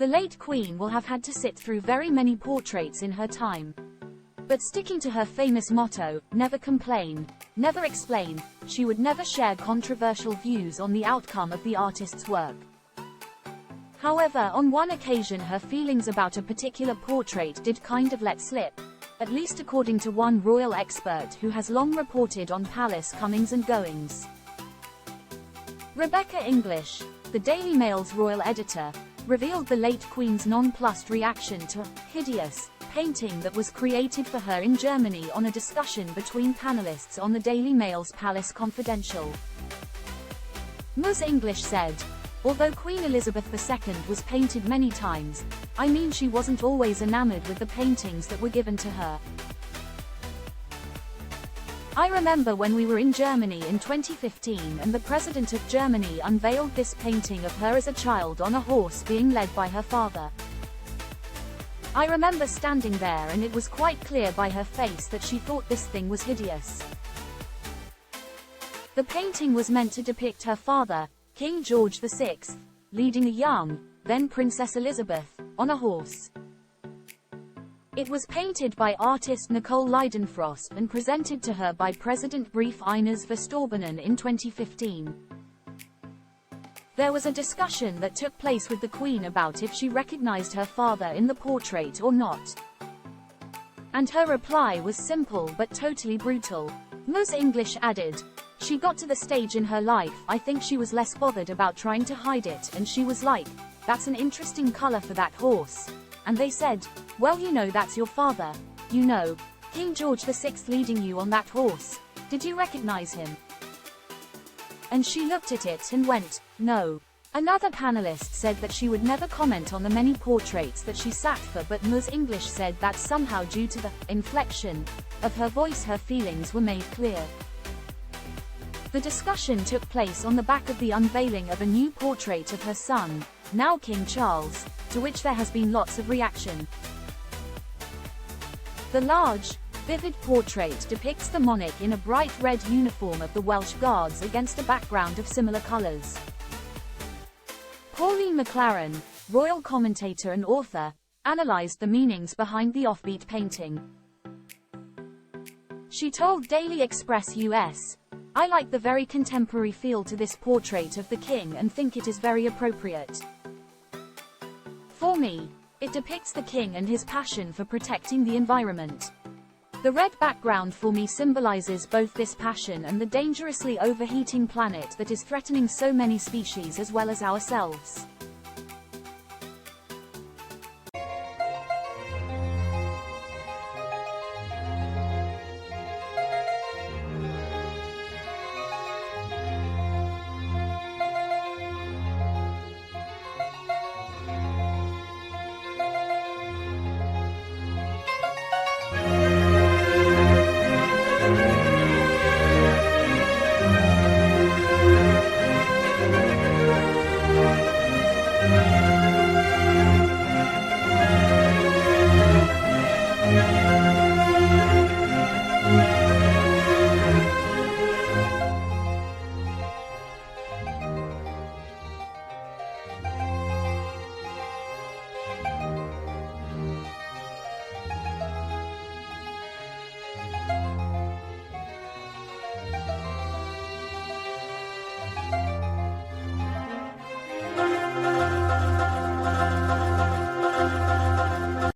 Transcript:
The late Queen will have had to sit through very many portraits in her time. But sticking to her famous motto, never complain, never explain, she would never share controversial views on the outcome of the artist's work. However, on one occasion her feelings about a particular portrait did kind of let slip, at least according to one royal expert who has long reported on palace comings and goings. Rebecca English, the Daily Mail's royal editor, revealed the late Queen's nonplussed reaction to hideous painting that was created for her in Germany on a discussion between panelists on the Daily Mail's Palace Confidential. Ms. English said, "Although Queen Elizabeth II was painted many times, I mean she wasn't always enamored with the paintings that were given to her. I remember when we were in Germany in 2015 and the President of Germany unveiled this painting of her as a child on a horse being led by her father. I remember standing there and it was quite clear by her face that she thought this thing was hideous. The painting was meant to depict her father, King George VI, leading a young, then Princess Elizabeth, on a horse. It was painted by artist Nicole Leidenfrost and presented to her by President Brief Ines Verstorbenen in 2015. There was a discussion that took place with the Queen about if she recognized her father in the portrait or not. And her reply was simple but totally brutal. Ms. English added, "She got to the stage in her life I think she was less bothered about trying to hide it and she was like, that's an interesting color for that horse. And they said, well you know that's your father, you know, King George VI leading you on that horse, did you recognize him?" And she looked at it and went, "No." Another panelist said that she would never comment on the many portraits that she sat for, but Ms. English said that somehow due to the inflection of her voice her feelings were made clear. The discussion took place on the back of the unveiling of a new portrait of her son, now King Charles, to which there has been lots of reaction. The large, vivid portrait depicts the monarch in a bright red uniform of the Welsh Guards against a background of similar colors. Pauline McLaren, royal commentator and author, analyzed the meanings behind the offbeat painting. She told Daily Express US, "I like the very contemporary feel to this portrait of the king and think it is very appropriate. For me, it depicts the king and his passion for protecting the environment. The red background for me symbolizes both this passion and the dangerously overheating planet that is threatening so many species as well as ourselves."